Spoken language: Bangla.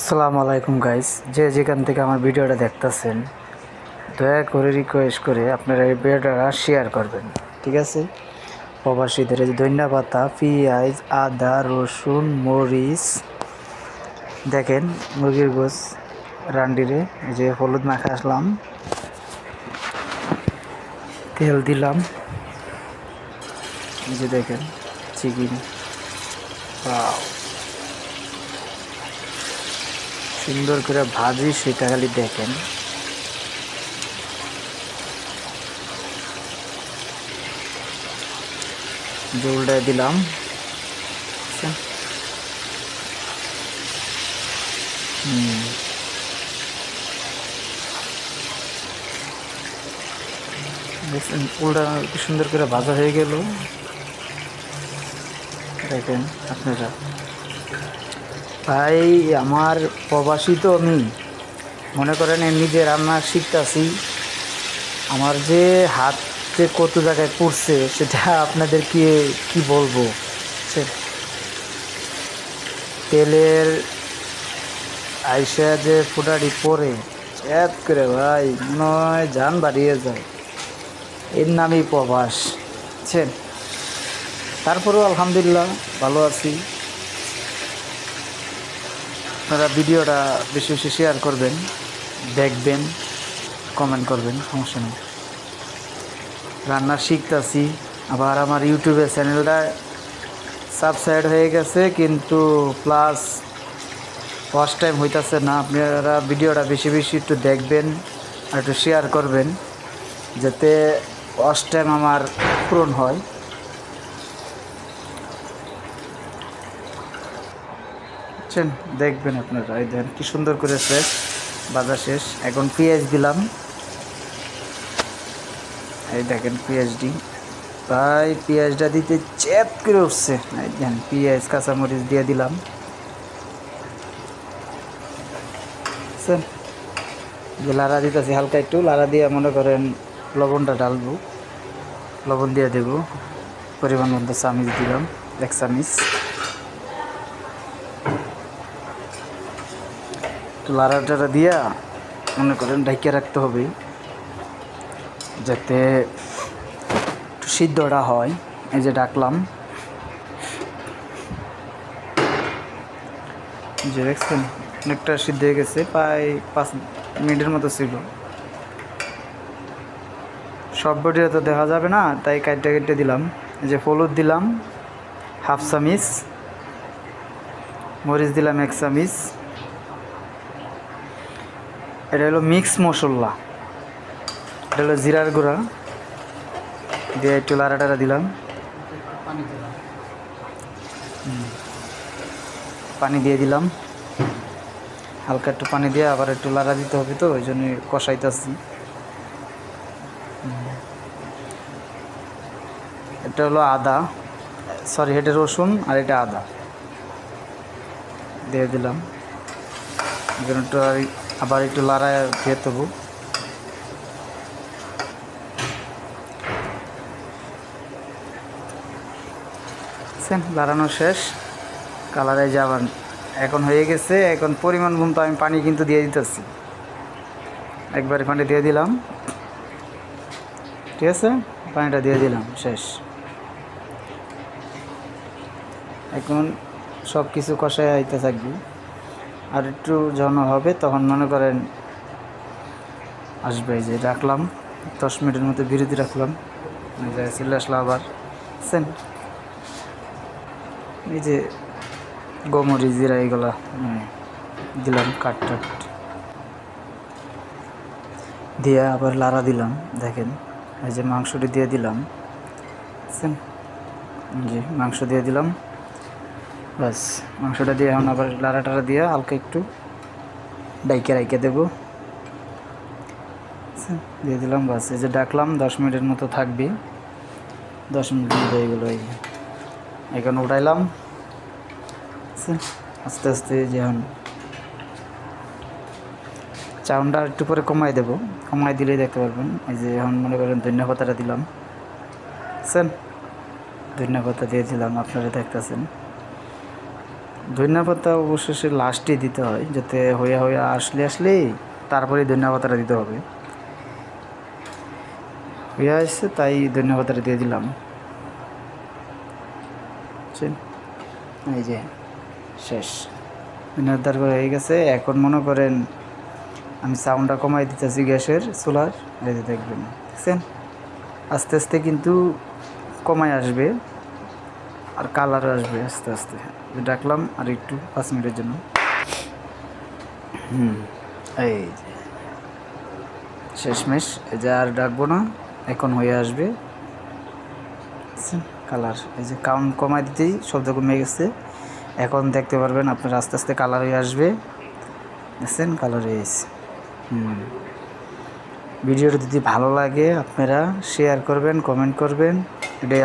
আসসালামু আলাইকুম গাইস, যে যেখান থেকে আমার ভিডিওটা দেখতেছেন দয়া করে রিকোয়েস্ট করে আপনারা এই ভিডিওটা শেয়ার করবেন, ঠিক আছে? প্রবাসীদের এই যে ধনিয়া পাতা, পেঁয়াজ, আদা, রসুন, মরিচ, দেখেন মুরগির গোস রান্ডিরে এই যে হলুদ মাখা আসলাম, তেল দিলাম, এই যে দেখেন চিকেন, সুন্দর করে ভাজি সেটা খালি দেখেন। জলটায় দিলাম, উল্টা কি সুন্দর করে ভাজা হয়ে গেল দেখেন আপনারা। ভাই আমার প্রবাসী তো আমি, মনে করেন এমনি যে রান্না শিখতেছি, আমার যে হাত যে কত জায়গায় পড়ছে সেটা আপনাদেরকে কি বলবো। তেলের আইসা যে ফুটাটি পরে এত করে ভাই নয় জান বাড়িয়ে যায়, এর নামই প্রবাস, বুঝছেন? তারপরেও আলহামদুলিল্লাহ ভালো আছি। আপনারা ভিডিওটা বেশি বেশি শেয়ার করবেন, দেখবেন, কমেন্ট করবেন, সমস্যা নেই। রান্না শিখতেছি, আবার আমার ইউটিউবের চ্যানেলটা সাবস্ক্রাইব হয়ে গেছে, কিন্তু প্লাস ওয়াচ টাইম হইতেছে না। আপনারা ভিডিওটা বেশি বেশি একটু দেখবেন আর একটু শেয়ার করবেন, যাতে ওয়াচ টাইম আমার পূরণ হয়। বুঝছেন? দেখবেন আপনারা, এই দেখেন কি সুন্দর করে শেষ বাজার শেষ। এখন পেঁয়াজ দিলাম, এই দেখেন পেঁয়াজটি, প্রায় পেঁয়াজটা দিতে চেপ করে উঠছে। এই দেখেন পেঁয়াজ কাঁচামরিচ দিয়ে দিলাম, যে লাড়া দিতেছি হালকা একটু লাড়া দিয়ে, মনে করেন লবণটা ঢালবো, লবণ দিয়ে দেব পরিমাণ মতো, চামিচ দিলাম 1 চামিচ। একটু লাড়া টাড়া দিয়া মনে করেন ঢাইকে রাখতে হবে, যাতে একটু সিদ্ধটা হয়। এই যে ডাকলাম, যে দেখছেন অনেকটা সিদ্ধ হয়ে গেছে, প্রায় 5 মিনিটের মতো ছিল। সব বডিটা তো দেখা যাবে না, তাই কাটতে কেটে দিলাম। এই যে হলুদ দিলাম 1/2 চামিচ, মরিচ দিলাম 1 চামিচ। এটা হলো মিক্স মশলা, এটা হলো জিরার গুঁড়া দিয়ে একটু লাড়াটাড়া দিলাম, পানি দিয়ে দিলাম, হালকা একটু পানি দিয়ে আবার একটু লাড়া দিতে হবে, তো ওই জন্য কষাইতেছি। এটা হলো আদা, সরি এটা রসুন, আর এটা আদা দিয়ে দিলাম। এখন একটু আবার একটু লাড়া দিয়ে দেবো। লাড়ানো শেষ, কালারে যাবেন এখন হয়ে গেছে। এখন পরিমাণ মতো আমি পানি কিন্তু দিয়ে দিতেছি, একবারে পানি দিয়ে দিলাম, ঠিক আছে? পানিটা দিয়ে দিলাম, শেষ। এখন সব কিছু কষায় আইতে থাকবে, আর একটু যখন হবে তখন মনে করেন আসবে। এই যে রাখলাম 10 মিনিটের মতো বিরতি রাখলাম, চলে আসলো আবার। এই যে গোমরি জিরা এগুলা দিলাম, কাট দিয়ে আবার লাড়া দিলাম। দেখেন এই যে মাংসটি দিয়ে দিলাম, যে মাংস দিয়ে দিলাম, বাস মাংসটা দিয়ে এখন আবার লাড়া টাড়া দিয়ে হালকা একটু ডাইকে রাইকে দেবো, দিয়ে দিলাম, বাস। এই যে ডাকলাম 10 মিনিটের মতো থাকবে, 10 মিনিট মতো হয়ে গেলো। এই এখন উঠাইলাম আস্তে আস্তে। যেমন চাউনটা একটু পরে কমাই দেবো, কমাই দিলেই দেখতে পারবেন। এই যে এখন মনে করেন ধনিয়া পাতাটা দিলাম, ধনিয়া পাতা দিয়ে দিলাম, আপনারা দেখতেছেন। ধনিয়া পাতা অবশেষে লাস্টে দিতে হয়, যাতে হইয়া হইয়া আসলে তারপরে ধনিয়া পাতাটা দিতে হবে। হইয়া আসছে তাই ধনিয়া পাতাটা দিয়ে দিলাম। এই যে শেষ, ধনিয়ার করে হয়ে গেছে। এখন মনে করেন আমি সাউন্ডটা কমাই দিতেছি গ্যাসের চুলার, রেখে দেখবেন দেখছেন আস্তে আস্তে কিন্তু কমায় আসবে আর কালার আসবে আস্তে আস্তে। ডাকলাম আর একটু 5 মিনিটের জন্য। এই যে শেষমেশ, এই যে আর ডাকবো না, এখন হয়ে আসবে কালার। এই যে কাউন্ট কমাই দিতেই শব্দ কমে গেছে। এখন দেখতে পারবেন আপনার আস্তে আস্তে কালার হয়ে আসবে, দেখছেন কালার হয়ে গেছে। ভিডিওটা যদি ভালো লাগে আপনারা শেয়ার করবেন, কমেন্ট করবেন, এটাই